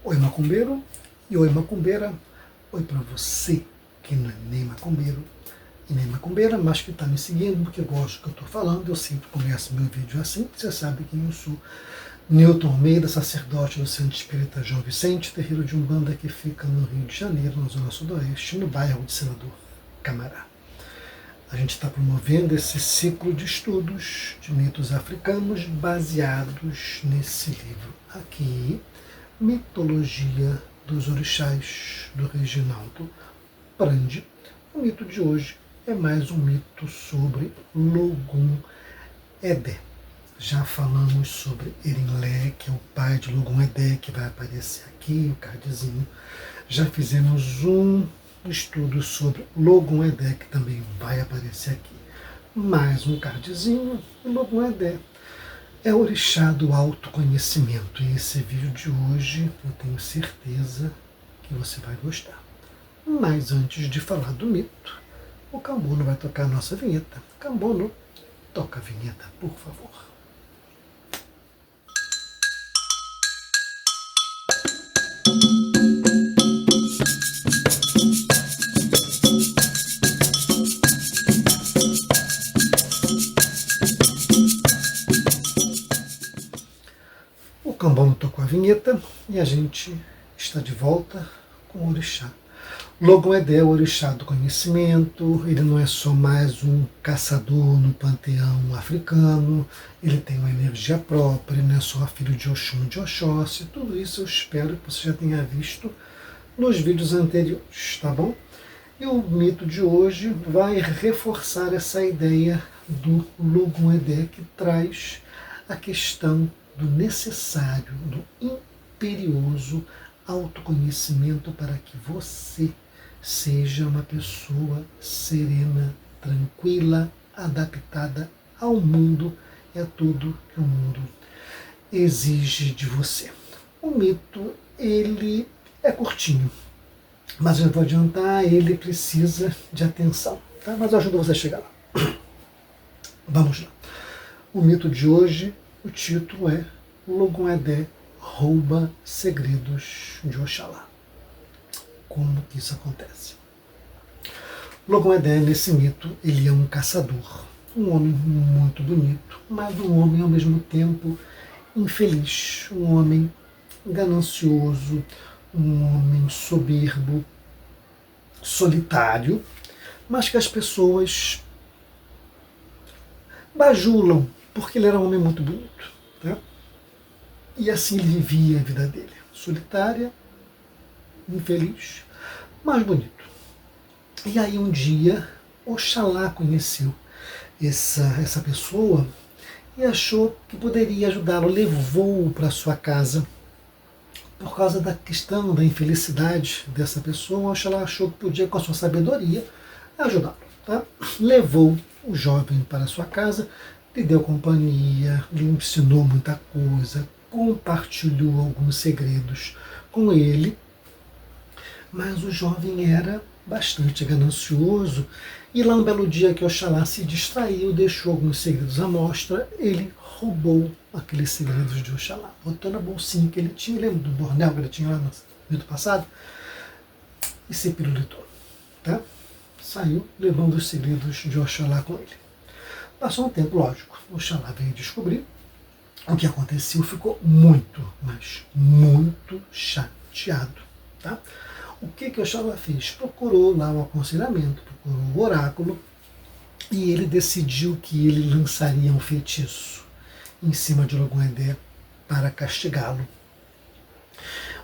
Oi macumbeiro e oi macumbeira, oi para você que não é nem macumbeiro e nem macumbeira, mas que está me seguindo porque gosta do que eu estou falando. Eu sempre começo meu vídeo assim, você sabe quem eu sou. Newton Almeida, sacerdote do Centro Espírita João Vicente, terreiro de Umbanda que fica no Rio de Janeiro, na zona sudoeste, no bairro de Senador Camará. A gente está promovendo esse ciclo de estudos de mitos africanos baseados nesse livro aqui, Mitologia dos Orixás, do Reginaldo Prandi. O mito de hoje é mais um mito sobre Logum Edé. Já falamos sobre Erinlé, que é o pai de Logum Edé, que vai aparecer aqui, o cardzinho. Já fizemos um estudo sobre Logum Edé, que também vai aparecer aqui. Mais um cardzinho, e Logum Edé é o orixá do autoconhecimento. E esse vídeo de hoje eu tenho certeza que você vai gostar. Mas antes de falar do mito, o Cambono vai tocar a nossa vinheta. Cambono, toca a vinheta, por favor. O Cambono tocou a vinheta e a gente está de volta com o orixá. Logum Edé é o orixá do conhecimento, ele não é só mais um caçador no panteão africano, ele tem uma energia própria, ele não é só filho de Oxum, de Oxóssi, tudo isso eu espero que você já tenha visto nos vídeos anteriores, tá bom? E o mito de hoje vai reforçar essa ideia do Logum Edé, que traz a questão do necessário, do imperioso autoconhecimento para que você seja uma pessoa serena, tranquila, adaptada ao mundo e a tudo que o mundo exige de você. O mito, ele é curtinho, mas eu vou adiantar, ele precisa de atenção, tá? Mas eu ajudo você a chegar lá. Vamos lá. O mito de hoje, o título é Logum Edé rouba segredos de Oxalá. Como que isso acontece? Logum Edé, nesse mito, ele é um caçador, um homem muito bonito, mas um homem ao mesmo tempo infeliz, um homem ganancioso, um homem soberbo, solitário, mas que as pessoas bajulam, porque ele era um homem muito bonito. Tá? E assim ele vivia a vida dele, solitária, infeliz, mas bonito. E aí um dia, Oxalá conheceu essa pessoa e achou que poderia ajudá-lo, levou-o para sua casa. Por causa da questão da infelicidade dessa pessoa, Oxalá achou que podia, com a sua sabedoria, ajudá-lo. Tá? Levou o jovem para sua casa, lhe deu companhia, lhe ensinou muita coisa, compartilhou alguns segredos com ele, mas o jovem era bastante ganancioso e lá um belo dia que Oxalá se distraiu, deixou alguns segredos à mostra, ele roubou aqueles segredos de Oxalá, botou na bolsinha que ele tinha, lembra do bornel que ele tinha lá no vídeo passado, e se pirulitou, tá? Saiu levando os segredos de Oxalá com ele. Passou um tempo, lógico, Oxalá veio descobrir o que aconteceu, ficou muito, mas muito chateado, tá? O que Oxalá fez? Procurou lá o aconselhamento, procurou o oráculo e ele decidiu que ele lançaria um feitiço em cima de Logum Edé para castigá-lo.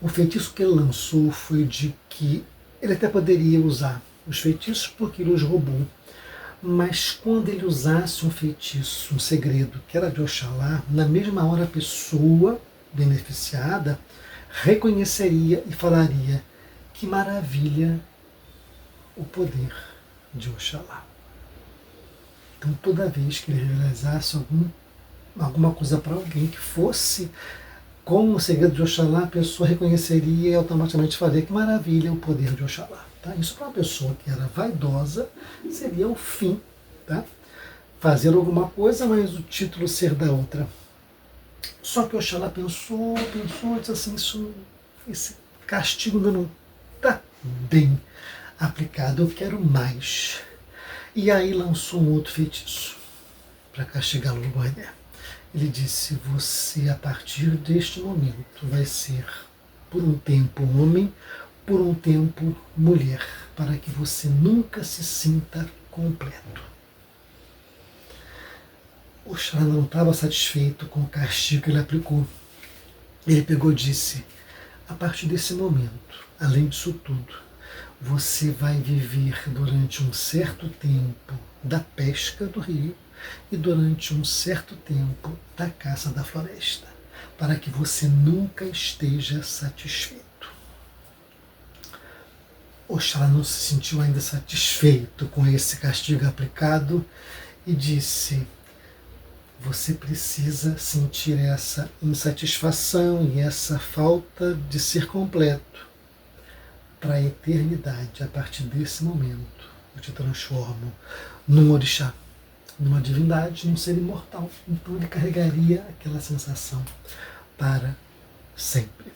O feitiço que ele lançou foi de que ele até poderia usar os feitiços porque ele os roubou, mas quando ele usasse um feitiço, um segredo que era de Oxalá, na mesma hora a pessoa beneficiada reconheceria e falaria: que maravilha o poder de Oxalá. Então toda vez que ele realizasse alguma coisa para alguém que fosse como o segredo de Oxalá, a pessoa reconheceria e automaticamente falaria: que maravilha o poder de Oxalá. Tá? Isso para uma pessoa que era vaidosa seria o fim. Tá? Fazer alguma coisa, mas o título ser da outra. Só que Oxalá pensou, disse assim: isso esse castigo ainda não está bem aplicado, eu quero mais. E aí lançou um outro feitiço para castigar Logoedé. Ele disse: você, a partir deste momento, vai ser por um tempo homem, por um tempo mulher, para que você nunca se sinta completo. Oxalá não estava satisfeito com o castigo que ele aplicou. Ele pegou e disse: a partir desse momento, além disso tudo, você vai viver durante um certo tempo da pesca do rio e durante um certo tempo da caça da floresta, para que você nunca esteja satisfeito. Oxalá não se sentiu ainda satisfeito com esse castigo aplicado e disse: você precisa sentir essa insatisfação e essa falta de ser completo para a eternidade. A partir desse momento, eu te transformo num orixá, numa divindade, num ser imortal. Então ele carregaria aquela sensação para sempre.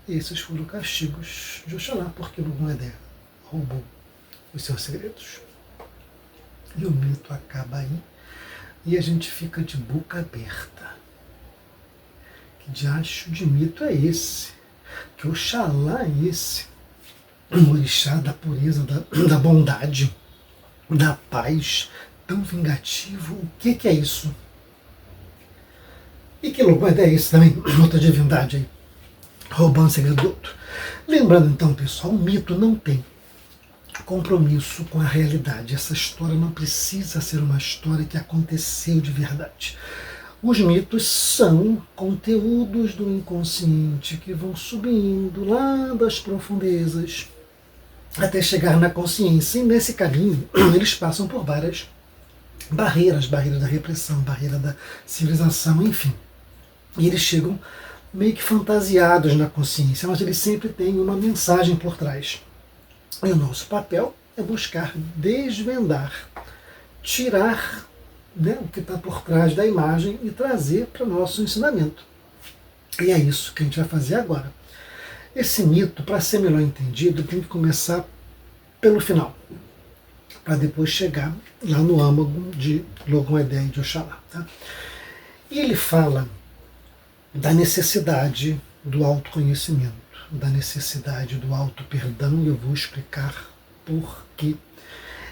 Esses foram castigos de Oxalá, porque Logoedé roubou os seus segredos. E o mito acaba aí. E a gente fica de boca aberta. Que diacho de mito é esse? Que Oxalá é esse? Um orixá da pureza, da bondade, da paz, tão vingativo. O que é isso? E que Logoedé é esse também? Outra divindade aí, roubando o segredo do outro. Lembrando então, pessoal, o mito não tem compromisso com a realidade. Essa história não precisa ser uma história que aconteceu de verdade. Os mitos são conteúdos do inconsciente que vão subindo lá das profundezas até chegar na consciência. E nesse caminho eles passam por várias barreiras da repressão, barreira da civilização, enfim. E eles chegam meio que fantasiados na consciência, mas eles sempre têm uma mensagem por trás. E o nosso papel é buscar desvendar, tirar, né, o que está por trás da imagem e trazer para o nosso ensinamento. E é isso que a gente vai fazer agora. Esse mito, para ser melhor entendido, tem que começar pelo final, para depois chegar lá no âmago de Logoedé e de Oxalá. Tá? E ele fala da necessidade do autoconhecimento, da necessidade do auto-perdão, e eu vou explicar por que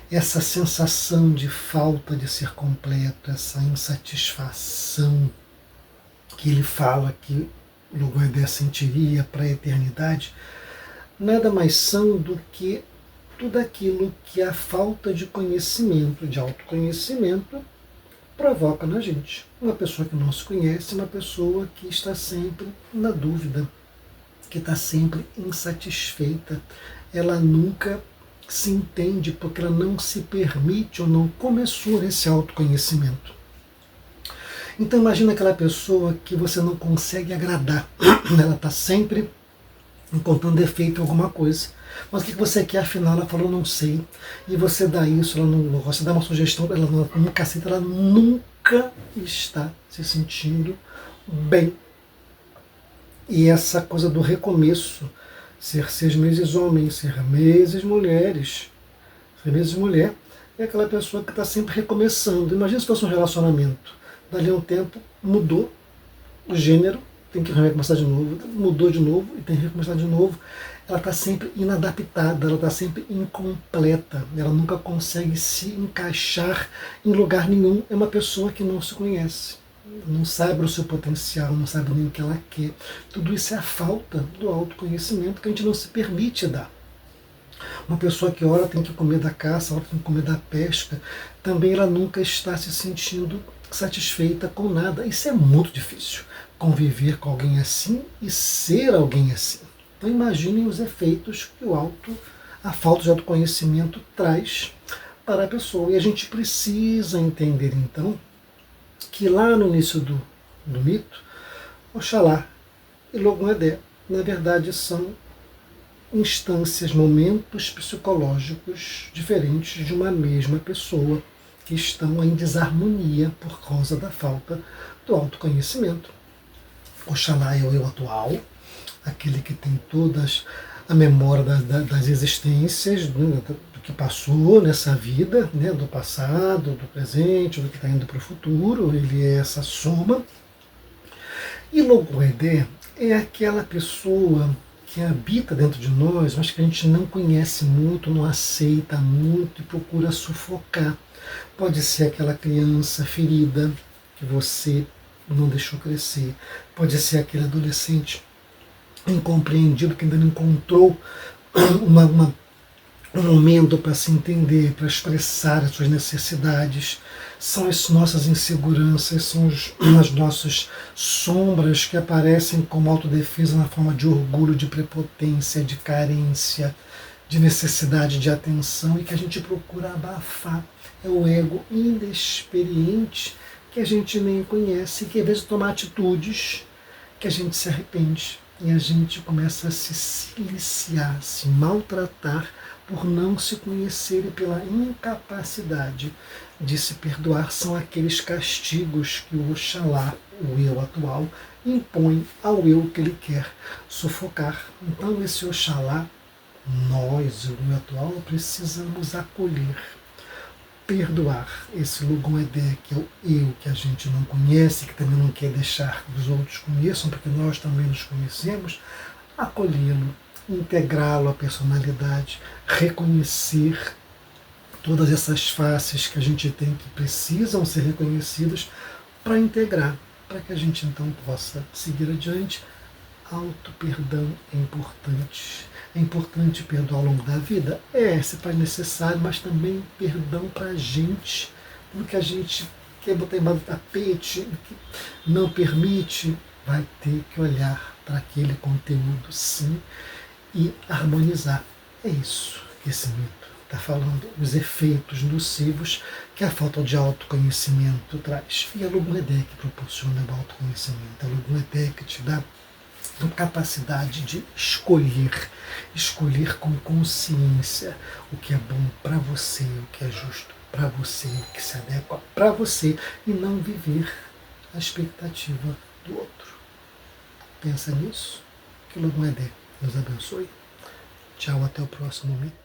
essa sensação de falta de ser completo, essa insatisfação que ele fala que Logoedé sentiria para a eternidade, nada mais são do que tudo aquilo que a falta de conhecimento, de autoconhecimento, provoca na gente. Uma pessoa que não se conhece, uma pessoa que está sempre na dúvida, que está sempre insatisfeita, ela nunca se entende porque ela não se permite ou não começou esse autoconhecimento. Então imagina aquela pessoa que você não consegue agradar, ela está sempre encontrando defeito em alguma coisa. Mas o que você quer, afinal? Ela falou, não sei. E você dá isso, ela não gosta, você dá uma sugestão, ela nunca aceita, ela nunca está se sentindo bem. E essa coisa do recomeço, ser 6 meses homem, 6 meses mulheres, 6 meses mulher, é aquela pessoa que está sempre recomeçando. Imagina se fosse um relacionamento. Dali a um tempo mudou o gênero, tem que recomeçar de novo, mudou de novo e tem que recomeçar de novo. Ela está sempre inadaptada, ela está sempre incompleta, ela nunca consegue se encaixar em lugar nenhum. É uma pessoa que não se conhece, não sabe o seu potencial, não sabe nem o que ela quer. Tudo isso é a falta do autoconhecimento que a gente não se permite dar. Uma pessoa que ora tem que comer da caça, ora tem que comer da pesca, também ela nunca está se sentindo satisfeita com nada. Isso é muito difícil, conviver com alguém assim e ser alguém assim. Então imaginem os efeitos que a falta de autoconhecimento traz para a pessoa. E a gente precisa entender então que lá no início do mito, Oxalá e Logoedé, na verdade, são instâncias, momentos psicológicos diferentes de uma mesma pessoa que estão em desarmonia por causa da falta do autoconhecimento. Oxalá é o eu atual, aquele que tem todas a memória das existências, do que passou nessa vida, né, do passado, do presente, do que está indo para o futuro. Ele é essa soma. E Logomedé é aquela pessoa que habita dentro de nós, mas que a gente não conhece muito, não aceita muito e procura sufocar. Pode ser aquela criança ferida que você não deixou crescer. Pode ser aquele adolescente incompreendido que ainda não encontrou um momento para se entender, para expressar as suas necessidades. São as nossas inseguranças, são as nossas sombras que aparecem como autodefesa na forma de orgulho, de prepotência, de carência, de necessidade de atenção e que a gente procura abafar. É o ego inexperiente que a gente nem conhece, que às vezes toma atitudes que a gente se arrepende e a gente começa a se siliciar, se maltratar por não se conhecer e pela incapacidade de se perdoar. São aqueles castigos que o Oxalá, o eu atual, impõe ao eu que ele quer sufocar. Então esse Oxalá, nós, o eu atual, precisamos acolher, perdoar esse Logomedé, que é o eu que a gente não conhece, que também não quer deixar que os outros conheçam, porque nós também nos conhecemos, acolhê-lo, integrá-lo à personalidade, reconhecer todas essas faces que a gente tem que precisam ser reconhecidas para integrar, para que a gente então possa seguir adiante. Auto-perdão é importante. É importante perdoar ao longo da vida? Se faz necessário, mas também perdão para a gente. Tudo que a gente quer botar embaixo do tapete, que não permite, vai ter que olhar para aquele conteúdo, sim, e harmonizar. É isso que esse mito está falando, os efeitos nocivos que a falta de autoconhecimento traz. E a Logomedé que proporciona o autoconhecimento, a Logomedé que te dá a capacidade de escolher com consciência o que é bom para você, o que é justo para você, o que se adequa para você e não viver a expectativa do outro. Pensa nisso, que Logomedé nos abençoe. Tchau, até o próximo mito.